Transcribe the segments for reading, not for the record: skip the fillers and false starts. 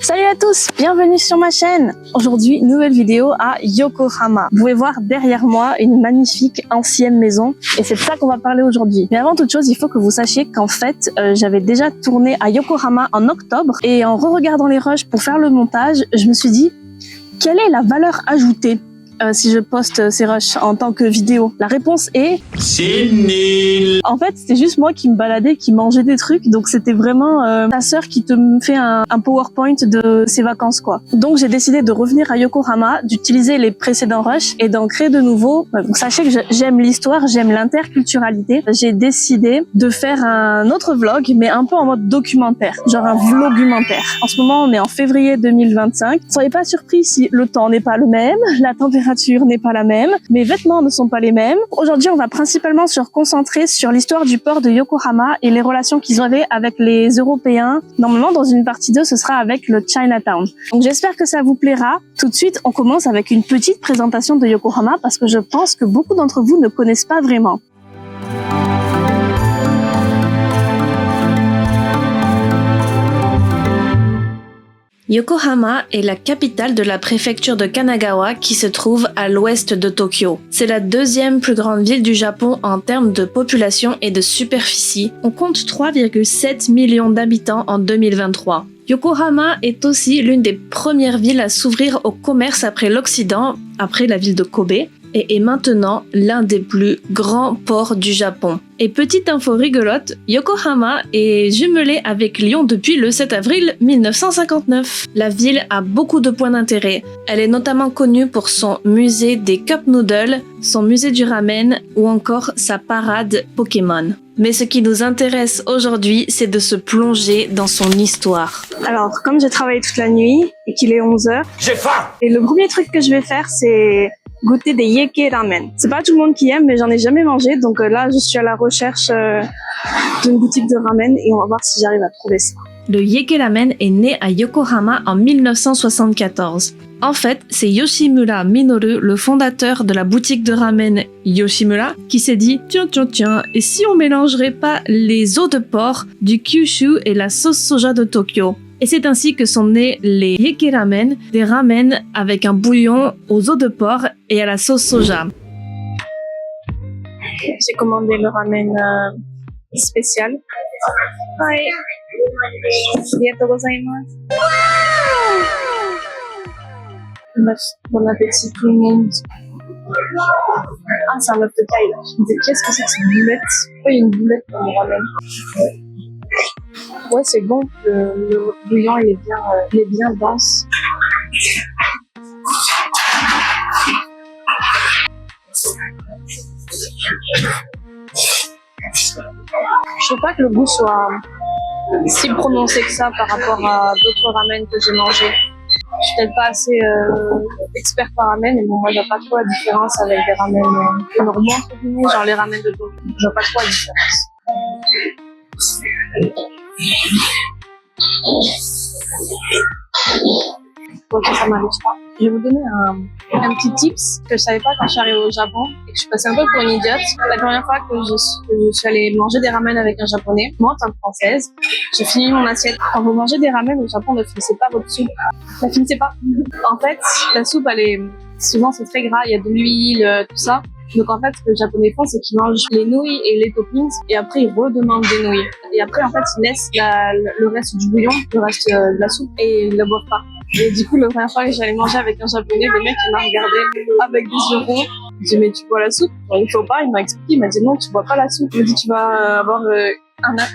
Salut à tous, bienvenue sur ma chaîne. Aujourd'hui, nouvelle vidéo à Yokohama. Vous pouvez voir derrière moi une magnifique ancienne maison et c'est de ça qu'on va parler aujourd'hui. Mais avant toute chose, il faut que vous sachiez qu'en fait, j'avais déjà tourné à Yokohama en octobre et en re-regardant les rushs pour faire le montage, je me suis dit, quelle est la valeur ajoutée si je poste ces rushs en tant que vidéo? La réponse est... c'est nul. En fait, c'était juste moi qui me baladais, qui mangeais des trucs, donc c'était vraiment ta sœur qui te fait un PowerPoint de ses vacances, quoi. Donc j'ai décidé de revenir à Yokohama, d'utiliser les précédents rushs et d'en créer de nouveaux. Donc sachez que j'aime l'histoire, j'aime l'interculturalité. J'ai décidé de faire un autre vlog, mais un peu en mode documentaire, genre un vlogumentaire. En ce moment, on est en février 2025. Soyez pas surpris si le temps n'est pas le même, la température n'est pas la même, mes vêtements ne sont pas les mêmes. Aujourd'hui, on va principalement se concentrer sur l'histoire du port de Yokohama et les relations qu'ils avaient avec les Européens. Normalement, dans une partie 2, ce sera avec le Chinatown. Donc j'espère que ça vous plaira. Tout de suite, on commence avec une petite présentation de Yokohama parce que je pense que beaucoup d'entre vous ne connaissent pas vraiment. Yokohama est la capitale de la préfecture de Kanagawa qui se trouve à l'ouest de Tokyo. C'est la deuxième plus grande ville du Japon en termes de population et de superficie. On compte 3,7 millions d'habitants en 2023. Yokohama est aussi l'une des premières villes à s'ouvrir au commerce après l'Occident, après la ville de Kobe, et est maintenant l'un des plus grands ports du Japon. Et petite info rigolote, Yokohama est jumelée avec Lyon depuis le 7 avril 1959. La ville a beaucoup de points d'intérêt. Elle est notamment connue pour son musée des cup noodles, son musée du ramen ou encore sa parade Pokémon. Mais ce qui nous intéresse aujourd'hui, c'est de se plonger dans son histoire. Alors, comme j'ai travaillé toute la nuit et qu'il est 11h, j'ai faim! Et le premier truc que je vais faire, c'est goûter des yeke ramen. C'est pas tout le monde qui aime, mais j'en ai jamais mangé, donc là je suis à la recherche d'une boutique de ramen et on va voir si j'arrive à trouver ça. Le yeke ramen est né à Yokohama en 1974. En fait, c'est Yoshimura Minoru, le fondateur de la boutique de ramen Yoshimura, qui s'est dit « Tiens, et si on mélangerait pas les eaux de porc du Kyushu et la sauce soja de Tokyo ?» Et c'est ainsi que sont nés les yeke ramen, des ramen avec un bouillon aux os de porc et à la sauce soja. J'ai commandé le ramen spécial. Hi. Arigatou gozaimasu. Bon appétit tout le monde. Ah, c'est un œuf de taille là. Je me disais, qu'est-ce que c'est que cette boulette? Pourquoi il y a une boulette dans mon ramen? Ouais, c'est bon, le bouillon il est bien dense. Je trouve pas que le goût soit si prononcé que ça par rapport à d'autres ramen que j'ai mangés. Je suis peut-être pas assez expert par ramen, mais bon, moi je vois pas trop la différence avec des ramen normaux, entre guillemets, genre les ramen de Tokyo. Je vois pas trop la différence. Donc ça m'arrive pas. Je vais vous donner un petit tips que je savais pas quand je suis arrivée au Japon et que je suis passée un peu pour une idiote. La première fois que je suis allée manger des ramen avec un japonais, moi en tant que française, j'ai fini mon assiette. Quand vous mangez des ramen au Japon, ne finissez pas votre soupe. Ne finissez pas. En fait, la soupe souvent c'est très gras, il y a de l'huile, tout ça. Donc en fait, ce que les Japonais font, c'est qu'ils mangent les nouilles et les toppings et après ils redemandent des nouilles. Et après, en fait, ils laissent le reste du bouillon, le reste de la soupe et ils ne le boivent pas. Et du coup, la première fois que j'allais manger avec un Japonais, le mec il m'a regardé avec des yeux ronds. Je dis mais tu bois la soupe? Il faut pas. Il m'a expliqué, il m'a dit non, tu bois pas la soupe. Il m'a dit tu vas avoir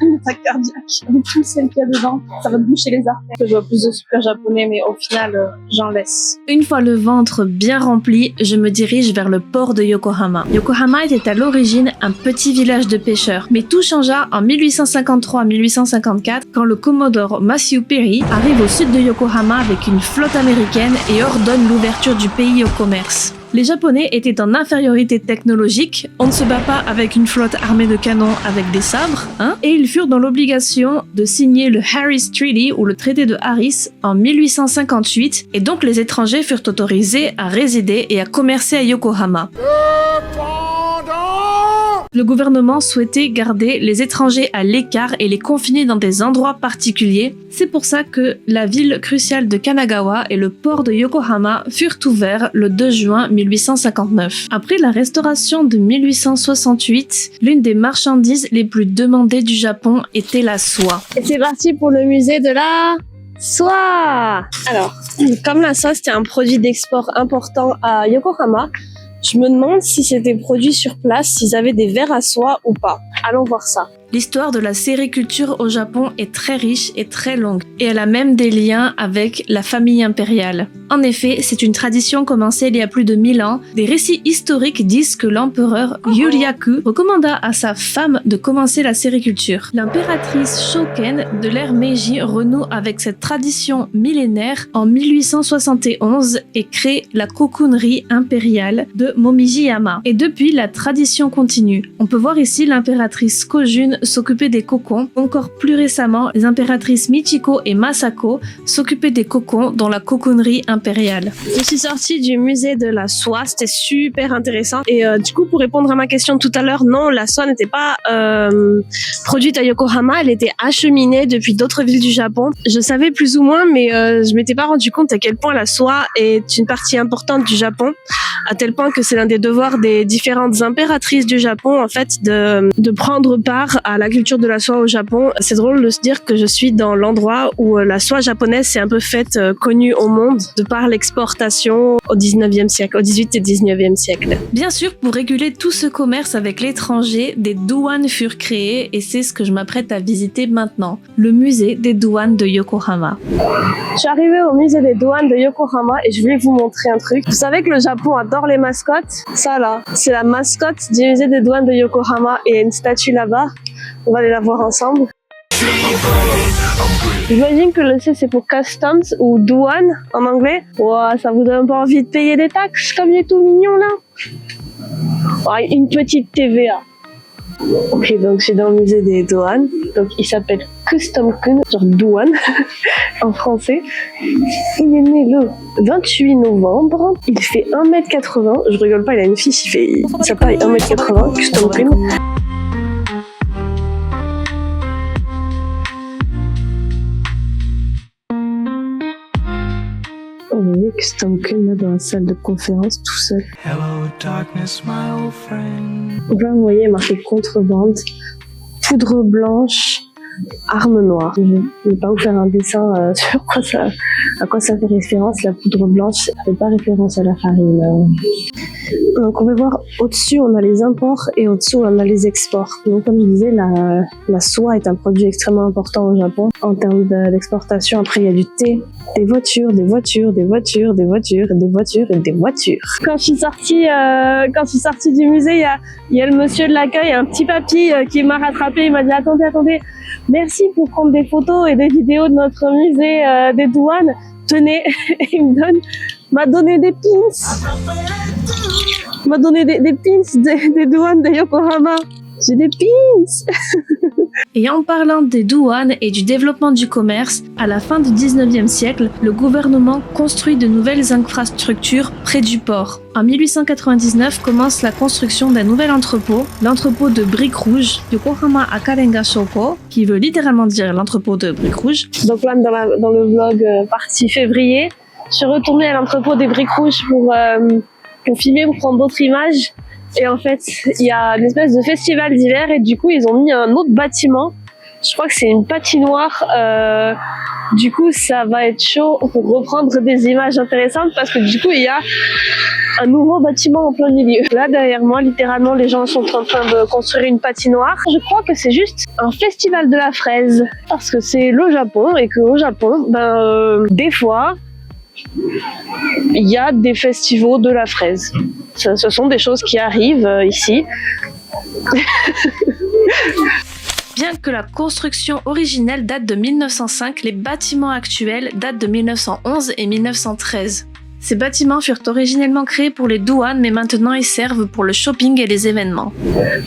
une attaque cardiaque avec tout le sel qu'il y a dedans. Ça va te boucher les artères. Je vois plus de super japonais, mais au final, j'en laisse. Une fois le ventre bien rempli, je me dirige vers le port de Yokohama. Yokohama était à l'origine un petit village de pêcheurs, mais tout changea en 1853-1854 quand le commodore Matthew Perry arrive au sud de Yokohama avec une flotte américaine et ordonne l'ouverture du pays au commerce. Les Japonais étaient en infériorité technologique, on ne se bat pas avec une flotte armée de canons avec des sabres, hein, et ils furent dans l'obligation de signer le Harris Treaty ou le traité de Harris en 1858, et donc les étrangers furent autorisés à résider et à commercer à Yokohama. Le gouvernement souhaitait garder les étrangers à l'écart et les confiner dans des endroits particuliers. C'est pour ça que la ville cruciale de Kanagawa et le port de Yokohama furent ouverts le 2 juin 1859. Après la restauration de 1868, l'une des marchandises les plus demandées du Japon était la soie. Et c'est parti pour le musée de la soie. Alors, comme la soie c'était un produit d'export important à Yokohama, je me demande si c'était produit sur place, s'ils avaient des verres à soie ou pas. Allons voir ça. L'histoire de la sériculture au Japon est très riche et très longue, et elle a même des liens avec la famille impériale. En effet, c'est une tradition commencée il y a plus de 1000 ans. Des récits historiques disent que l'empereur Yuryaku recommanda à sa femme de commencer la sériculture. L'impératrice Shoken de l'ère Meiji renoue avec cette tradition millénaire en 1871 et crée la cocoonerie impériale de Momijiyama. Et depuis, la tradition continue. On peut voir ici l'impératrice Kojun s'occuper des cocons. Encore plus récemment, les impératrices Michiko et Masako s'occupaient des cocons dans la cocoonerie impériale. Je suis sortie du musée de la soie, c'était super intéressant. Et du coup, pour répondre à ma question tout à l'heure, non, la soie n'était pas produite à Yokohama, elle était acheminée depuis d'autres villes du Japon. Je savais plus ou moins, mais je m'étais pas rendu compte à quel point la soie est une partie importante du Japon, à tel point que c'est l'un des devoirs des différentes impératrices du Japon, en fait, de prendre part à la culture de la soie au Japon. C'est drôle de se dire que je suis dans l'endroit où la soie japonaise s'est un peu faite connue au monde de par l'exportation au 19e siècle, au 18 et 19e siècle. Bien sûr, pour réguler tout ce commerce avec l'étranger, des douanes furent créées et c'est ce que je m'apprête à visiter maintenant, le musée des douanes de Yokohama. Je suis arrivée au musée des douanes de Yokohama et je voulais vous montrer un truc. Vous savez que le Japon adore les mascottes? Ça là, c'est la mascotte du musée des douanes de Yokohama et il y a une statue là-bas. On va aller la voir ensemble. J'imagine que le C c'est pour customs ou douane en anglais. Wow, ça vous donne pas envie de payer des taxes comme il est tout mignon là? Oh, une petite TVA. Ok, donc je suis dans le musée des douanes. Donc il s'appelle Custom-kun, genre douane en français. Il est né le 28 novembre. Il fait 1m80. Je rigole pas, il a une fiche, il s'appelle 1m80, Custom-kun. Vous voyez Custom-kun là dans la salle de conférence tout seul. Hello, darkness, my old friend. Donc là vous voyez marqué contrebande, poudre blanche, arme noire. Je ne vais pas vous faire un dessin sur à quoi ça fait référence. La poudre blanche, ça fait pas référence à la farine. Donc on va voir au-dessus on a les imports et au-dessous on a les exports. Donc comme je disais, la soie est un produit extrêmement important au Japon en termes d'exportation. Après il y a du thé, des voitures, des voitures, des voitures, des voitures, des voitures et des voitures. Quand je suis sortie du musée, il y a le monsieur de l'accueil, un petit papy qui m'a rattrapé. Il m'a dit attendez, merci pour prendre des photos et des vidéos de notre musée des douanes. Tenez, il m'a donné des pins. Il m'a donné des pins des douanes de Yokohama. J'ai des pins. Et en parlant des douanes et du développement du commerce, à la fin du 19e siècle, le gouvernement construit de nouvelles infrastructures près du port. En 1899 commence la construction d'un nouvel entrepôt, l'entrepôt de briques rouges, Yokohama Akarenga Shoko, qui veut littéralement dire l'entrepôt de briques rouges. Donc là, dans le vlog partie février, je suis retournée à l'entrepôt des briques rouges pour filmer, pour prendre d'autres images. Et en fait, il y a une espèce de festival d'hiver et du coup, ils ont mis un autre bâtiment. Je crois que c'est une patinoire. Du coup, ça va être chaud pour reprendre des images intéressantes parce que du coup, il y a un nouveau bâtiment en plein milieu. Là, derrière moi, littéralement, les gens sont en train de construire une patinoire. Je crois que c'est juste un festival de la fraise parce que c'est le Japon et qu'au Japon, des fois, il y a des festivals de la fraise. Ce sont des choses qui arrivent ici. Bien que la construction originelle date de 1905, les bâtiments actuels datent de 1911 et 1913. Ces bâtiments furent originellement créés pour les douanes, mais maintenant ils servent pour le shopping et les événements.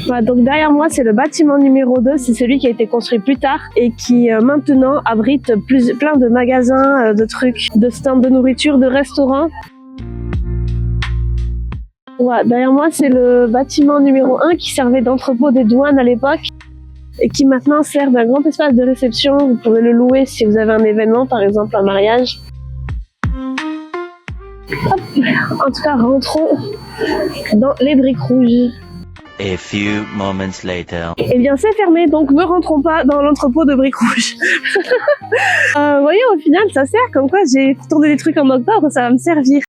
Voilà, donc derrière moi, c'est le bâtiment numéro 2, c'est celui qui a été construit plus tard et qui maintenant abrite plein de magasins, de trucs, de stands de nourriture, de restaurants. Ouais, derrière moi, c'est le bâtiment numéro 1 qui servait d'entrepôt des douanes à l'époque et qui maintenant sert d'un grand espace de réception. Vous pouvez le louer si vous avez un événement, par exemple un mariage. Hop. En tout cas, rentrons dans les briques rouges. A few moments later. Eh bien, c'est fermé, donc ne rentrons pas dans l'entrepôt de briques rouges. Vous voyez, au final, ça sert. Comme quoi, j'ai tourné des trucs en octobre, ça va me servir.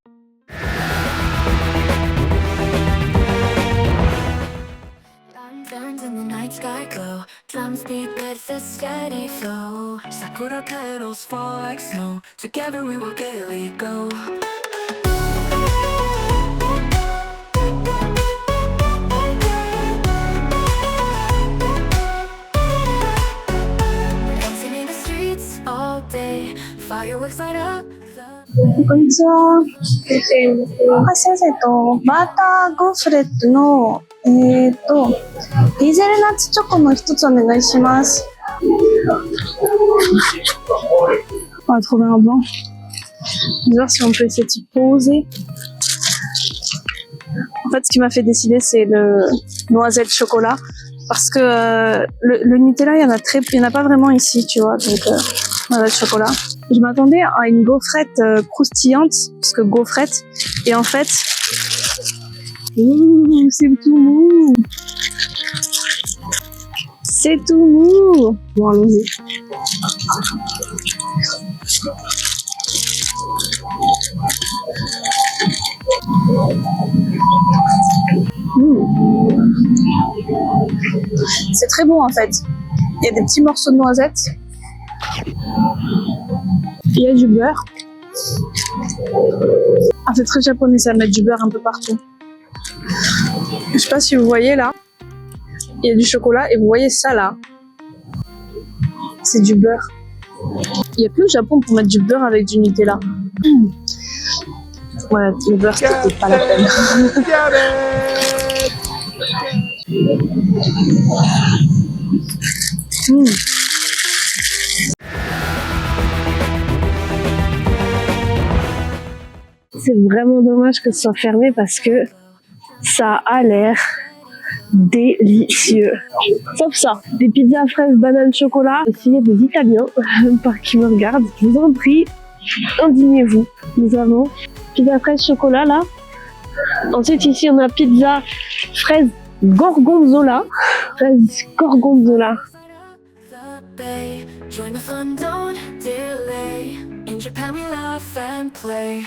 Drums beat but the steady flow. Sakura petals fall like snow. Together we will gaily go. Dancing in the streets all day. Fireworks light up. こんにちは。先生とバーターゴフレットのディーゼルナッツチョコの一つお願いします。On va trouver un banc. Je vais voir si on peut essayer de se poser. En fait, ce qui m'a fait décider, c'est le noisette chocolat. Parce que le Nutella, il y en a pas vraiment ici, tu vois. Donc, noisette chocolat. Je m'attendais à une gaufrette croustillante, parce que gaufrette. Et en fait, c'est tout mou. C'est tout mou. Bon, allons-y. C'est très bon en fait. Il y a des petits morceaux de noisettes. Il y a du beurre. Ah, c'est très japonais ça, mettre du beurre un peu partout. Je sais pas si vous voyez là. Il y a du chocolat et vous voyez ça là. C'est du beurre. Il y a plus au Japon pour mettre du beurre avec du Nutella. Ouais, le beurre c'était peut-être pas la peine. C'est vraiment dommage que ce soit fermé parce que ça a l'air délicieux. Sauf ça, des pizzas fraises, bananes, chocolat. S'il y a des Italiens qui me regardent, je vous en prie, indignez-vous. Nous avons pizza fraise chocolat là. Ensuite ici on a pizza fraise gorgonzola. Fraise gorgonzola. Join the fun, don't delay. In Japan we laugh and play.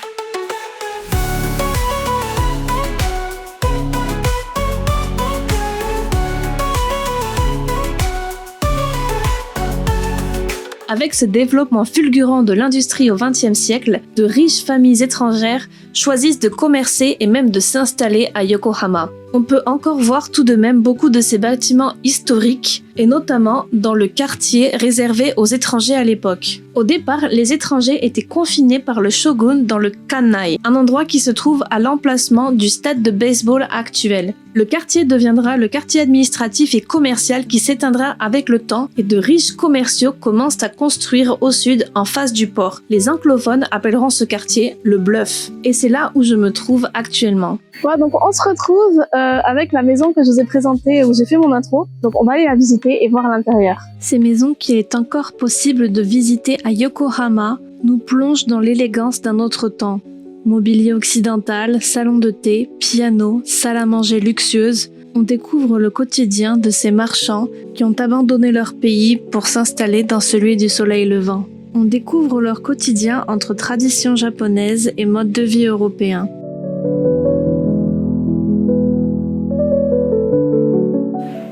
Avec ce développement fulgurant de l'industrie au XXe siècle, de riches familles étrangères choisissent de commercer et même de s'installer à Yokohama. On peut encore voir tout de même beaucoup de ces bâtiments historiques, et notamment dans le quartier réservé aux étrangers à l'époque. Au départ, les étrangers étaient confinés par le shogun dans le Kannai, un endroit qui se trouve à l'emplacement du stade de baseball actuel. Le quartier deviendra le quartier administratif et commercial qui s'éteindra avec le temps, et de riches commerciaux commencent à construire au sud en face du port. Les anglophones appelleront ce quartier le Bluff, et c'est là où je me trouve actuellement. Voilà, donc on se retrouve avec la maison que je vous ai présentée, où j'ai fait mon intro. Donc on va aller la visiter et voir à l'intérieur. Ces maisons qu'il est encore possible de visiter à Yokohama nous plongent dans l'élégance d'un autre temps. Mobilier occidental, salon de thé, piano, salle à manger luxueuse, on découvre le quotidien de ces marchands qui ont abandonné leur pays pour s'installer dans celui du soleil levant. On découvre leur quotidien entre tradition japonaise et mode de vie européen.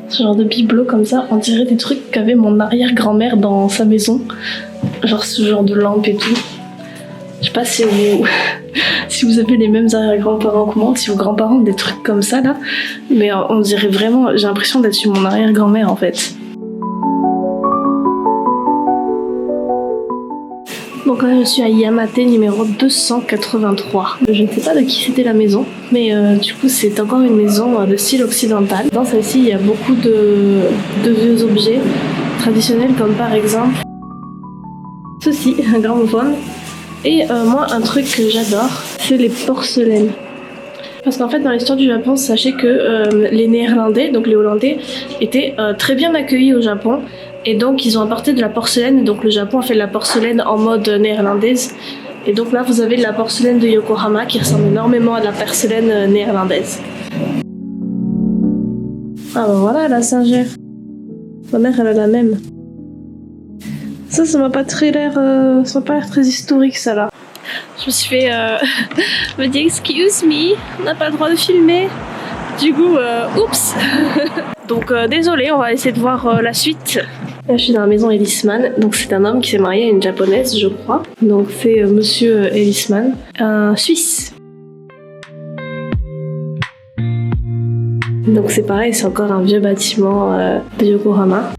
Ce genre de bibelots comme ça, on dirait des trucs qu'avait mon arrière-grand-mère dans sa maison. Genre ce genre de lampe et tout. Je sais pas si vous avez les mêmes arrière-grands-parents que moi, si vos grands-parents ont des trucs comme ça là. Mais on dirait vraiment, j'ai l'impression d'être chez mon arrière-grand-mère en fait. Donc là je suis à Yamate numéro 283. Je ne sais pas de qui c'était la maison, mais du coup c'est encore une maison de style occidental. Dans celle-ci il y a beaucoup de vieux objets traditionnels comme par exemple ceci, un gramophone. Et moi un truc que j'adore, c'est les porcelaines. Parce qu'en fait, dans l'histoire du Japon, sachez que les Néerlandais, donc les Hollandais, étaient très bien accueillis au Japon. Et donc, ils ont apporté de la porcelaine. Donc, le Japon a fait de la porcelaine en mode néerlandaise. Et donc là, vous avez de la porcelaine de Yokohama qui ressemble énormément à de la porcelaine néerlandaise. Ah ben voilà, la singère. Ma mère, elle a la même. Ça m'a pas l'air très historique, ça là. Je me suis fait me dire excuse me, on n'a pas le droit de filmer. Du coup, oups. Donc désolé, on va essayer de voir la suite. Là, je suis dans la maison Ellisman. Donc c'est un homme qui s'est marié à une japonaise, je crois. Donc c'est Monsieur Ellisman, un Suisse. Donc c'est pareil, c'est encore un vieux bâtiment de Yokohama.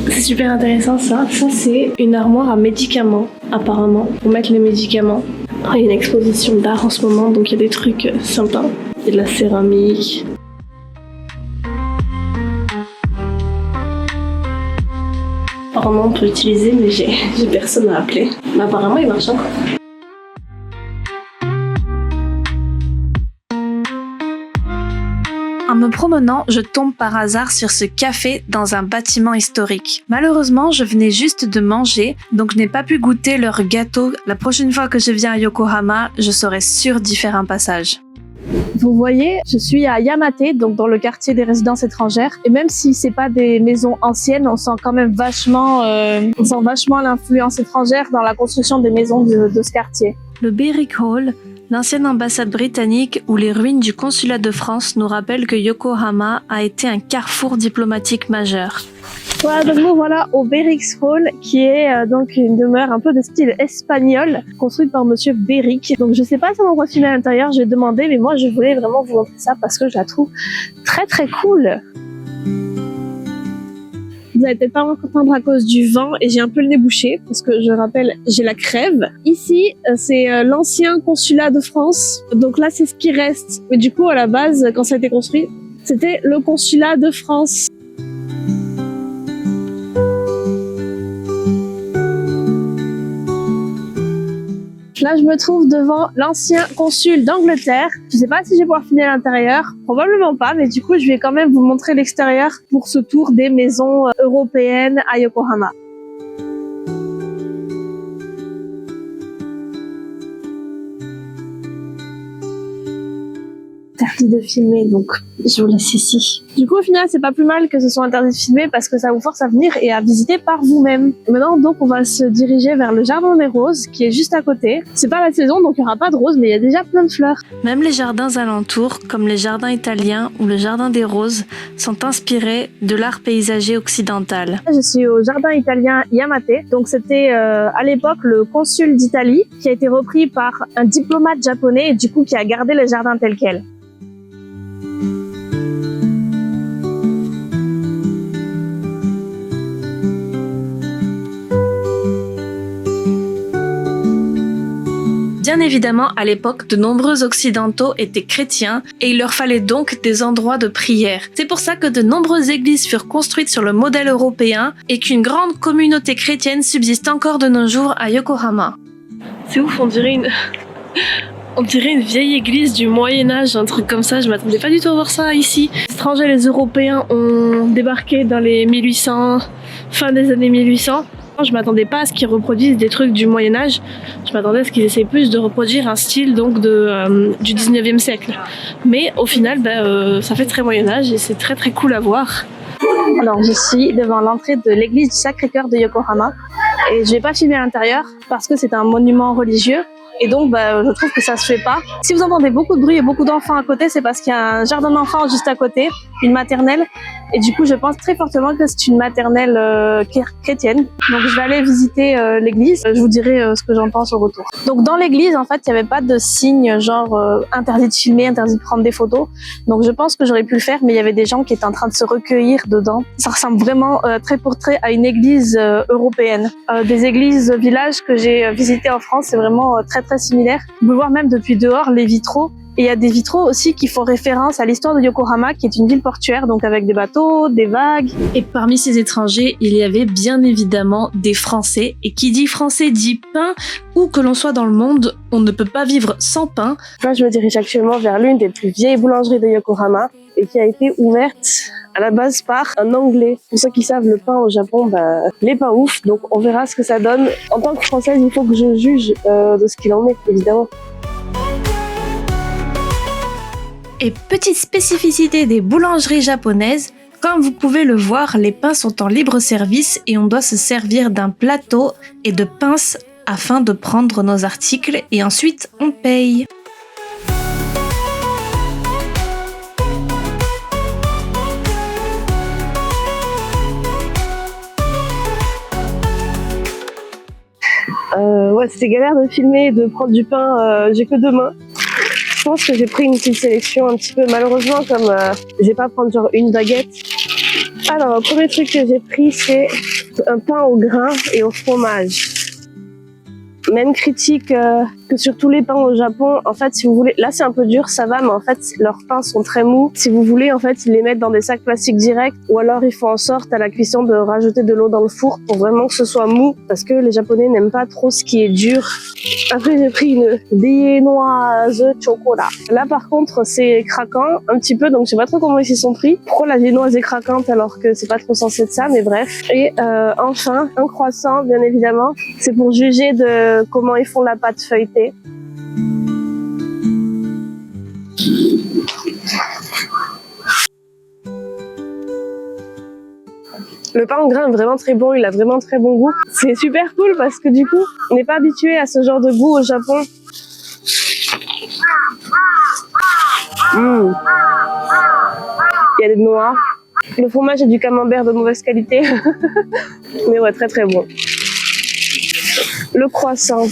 C'est super intéressant ça. Ça c'est une armoire à médicaments apparemment, pour mettre les médicaments. Oh, il y a une exposition d'art en ce moment, donc il y a des trucs sympas. Il y a de la céramique. Apparemment on peut l'utiliser mais j'ai personne à appeler. Mais apparemment il marche encore. En me promenant, je tombe par hasard sur ce café dans un bâtiment historique. Malheureusement, je venais juste de manger, donc je n'ai pas pu goûter leur gâteau. La prochaine fois que je viens à Yokohama, je serai sûre d'y faire un passage. Vous voyez, je suis à Yamate, donc dans le quartier des résidences étrangères. Et même si c'est pas des maisons anciennes, on sent quand même vachement l'influence étrangère dans la construction des maisons de ce quartier. Le Berwick Hall, l'ancienne ambassade britannique ou les ruines du consulat de France nous rappellent que Yokohama a été un carrefour diplomatique majeur. Voilà, donc nous voilà au Berwick Hall, qui est donc une demeure un peu de style espagnol, construite par Monsieur Berwick. Donc je sais pas si on va filmer à l'intérieur, j'ai demandé, mais moi je voulais vraiment vous montrer ça parce que je la trouve très très cool. Vous allez peut-être pas m'entendre à cause du vent et j'ai un peu le nez bouché parce que je rappelle, j'ai la crève. Ici, c'est l'ancien consulat de France. Donc là, c'est ce qui reste. Mais du coup, à la base, quand ça a été construit, c'était le consulat de France. Là, je me trouve devant l'ancien consul d'Angleterre. Je sais pas si je vais pouvoir filmer à l'intérieur. Probablement pas, mais du coup, je vais quand même vous montrer l'extérieur pour ce tour des maisons européennes à Yokohama. Interdit de filmer, donc je vous laisse ici. Du coup, au final, c'est pas plus mal que ce soit interdit de filmer parce que ça vous force à venir et à visiter par vous-même. Maintenant, donc, on va se diriger vers le jardin des roses qui est juste à côté. C'est pas la saison, donc il y aura pas de roses, mais il y a déjà plein de fleurs. Même les jardins alentours, comme les jardins italiens ou le jardin des roses, sont inspirés de l'art paysager occidental. Je suis au jardin italien Yamate. Donc c'était à l'époque le consul d'Italie qui a été repris par un diplomate japonais et du coup qui a gardé le jardin tel quel. Bien évidemment, à l'époque, de nombreux occidentaux étaient chrétiens et il leur fallait donc des endroits de prière. C'est pour ça que de nombreuses églises furent construites sur le modèle européen et qu'une grande communauté chrétienne subsiste encore de nos jours à Yokohama. C'est ouf, on dirait une vieille église du Moyen-Âge, un truc comme ça. Je m'attendais pas du tout à voir ça ici. Les étrangers, les Européens ont débarqué dans les 1800, fin des années 1800. Je m'attendais pas à ce qu'ils reproduisent des trucs du Moyen-Âge. Je m'attendais à ce qu'ils essaient plus de reproduire un style donc du 19e siècle. Mais au final, ça fait très Moyen-Âge et c'est très très cool à voir. Alors je suis devant l'entrée de l'église du Sacré-Cœur de Yokohama et je vais pas filmer à l'intérieur parce que c'est un monument religieux. Et donc, je trouve que ça se fait pas. Si vous entendez beaucoup de bruit et beaucoup d'enfants à côté, c'est parce qu'il y a un jardin d'enfants juste à côté, une maternelle. Et du coup, je pense très fortement que c'est une maternelle chrétienne. Donc, je vais aller visiter l'église. Je vous dirai ce que j'en pense au retour. Donc, dans l'église, en fait, il n'y avait pas de signe genre interdit de filmer, interdit de prendre des photos. Donc, je pense que j'aurais pu le faire, mais il y avait des gens qui étaient en train de se recueillir dedans. Ça ressemble vraiment trait pour trait à une église européenne. Des églises villages que j'ai visitées en France, c'est vraiment très très similaire. Vous pouvez voir même depuis dehors les vitraux Et il y a des vitraux aussi qui font référence à l'histoire de Yokohama, qui est une ville portuaire, donc avec des bateaux, des vagues. Et parmi ces étrangers, il y avait bien évidemment des Français. Et qui dit français dit pain. Où que l'on soit dans le monde, on ne peut pas vivre sans pain. Là, je me dirige actuellement vers l'une des plus vieilles boulangeries de Yokohama et qui a été ouverte à la base par un Anglais. Pour ceux qui savent, le pain au Japon, il est pas ouf, donc on verra ce que ça donne. En tant que Française, il faut que je juge de ce qu'il en est, évidemment. Et petite spécificité des boulangeries japonaises, comme vous pouvez le voir, les pains sont en libre service et on doit se servir d'un plateau et de pinces afin de prendre nos articles et ensuite on paye. Ouais, c'était galère de filmer, de prendre du pain, j'ai que 2 mains. Je pense que j'ai pris une petite sélection un petit peu, malheureusement, comme je vais pas prendre genre une baguette. Alors, le premier truc que j'ai pris, c'est un pain au grain et au fromage. Même critique que sur tous les pains au Japon, en fait, si vous voulez, là c'est un peu dur, ça va, mais en fait, leurs pains sont très mous. Si vous voulez, en fait, ils les mettent dans des sacs plastiques directs, ou alors ils font en sorte à la cuisson de rajouter de l'eau dans le four pour vraiment que ce soit mou, parce que les Japonais n'aiment pas trop ce qui est dur. Après, j'ai pris une viennoise chocolat. Là, par contre, c'est craquant un petit peu, donc je sais pas trop comment ils s'y sont pris. Pourquoi la viennoise est craquante alors que c'est pas trop censé être ça, mais bref. Et enfin, un croissant, bien évidemment. C'est pour juger de comment ils font la pâte feuilletée. Le pain au grain est vraiment très bon, il a vraiment très bon goût. C'est super cool parce que du coup, on n'est pas habitué à ce genre de goût au Japon. Il y a des noix. Le fromage est du camembert de mauvaise qualité. Mais ouais, très très bon. Le croissant.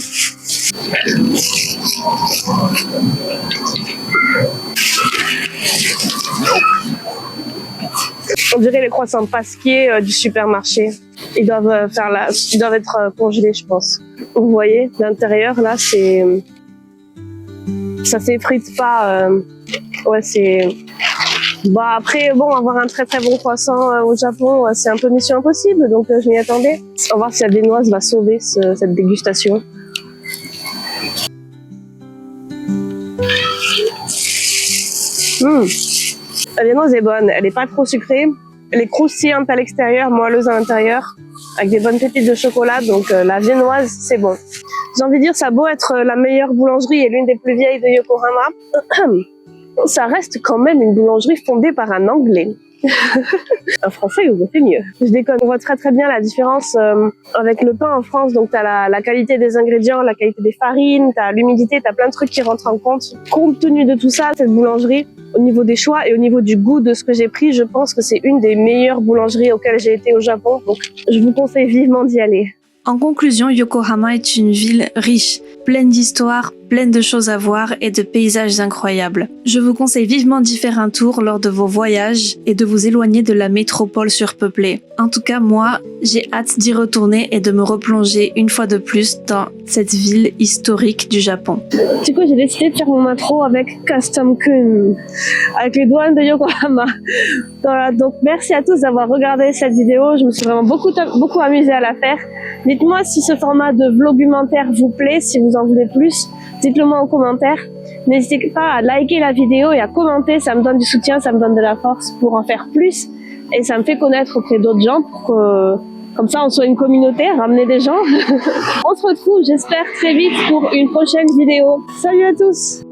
On dirait les croissants pasquiers du supermarché. Ils doivent être congelés, je pense. Vous voyez, l'intérieur là, ça s'effrite pas. Ouais, c'est. Bah après, bon, avoir un très très bon croissant au Japon, c'est un peu mission impossible, donc je m'y attendais. On va voir si la viennoise va sauver cette dégustation. La viennoise est bonne, elle est pas trop sucrée, elle est croustillante à l'extérieur, moelleuse à l'intérieur, avec des bonnes pépites de chocolat, donc la viennoise, c'est bon. J'ai envie de dire, ça a beau être la meilleure boulangerie et l'une des plus vieilles de Yokohama, ça reste quand même une boulangerie fondée par un Anglais. Un Français, il aurait fait mieux. Je déconne, on voit très très bien la différence avec le pain en France. Donc t'as la qualité des ingrédients, la qualité des farines, t'as l'humidité, t'as plein de trucs qui rentrent en compte. Compte tenu de tout ça, cette boulangerie, au niveau des choix et au niveau du goût de ce que j'ai pris, je pense que c'est une des meilleures boulangeries auxquelles j'ai été au Japon. Donc je vous conseille vivement d'y aller. En conclusion, Yokohama est une ville riche, pleine d'histoires, pleine de choses à voir et de paysages incroyables. Je vous conseille vivement d'y faire un tour lors de vos voyages et de vous éloigner de la métropole surpeuplée. En tout cas, moi, j'ai hâte d'y retourner et de me replonger une fois de plus dans cette ville historique du Japon. Du coup, j'ai décidé de faire mon intro avec Custom Kun, avec les douanes de Yokohama. Voilà, donc merci à tous d'avoir regardé cette vidéo. Je me suis vraiment beaucoup amusée à la faire. Dites-moi si ce format de vlogumentaire vous plaît, si vous en voulez plus. Dites-le moi en commentaire. N'hésitez pas à liker la vidéo et à commenter, ça me donne du soutien, ça me donne de la force pour en faire plus. Et ça me fait connaître auprès d'autres gens pour que, comme ça, on soit une communauté, ramener des gens. On se retrouve, j'espère, très vite pour une prochaine vidéo. Salut à tous!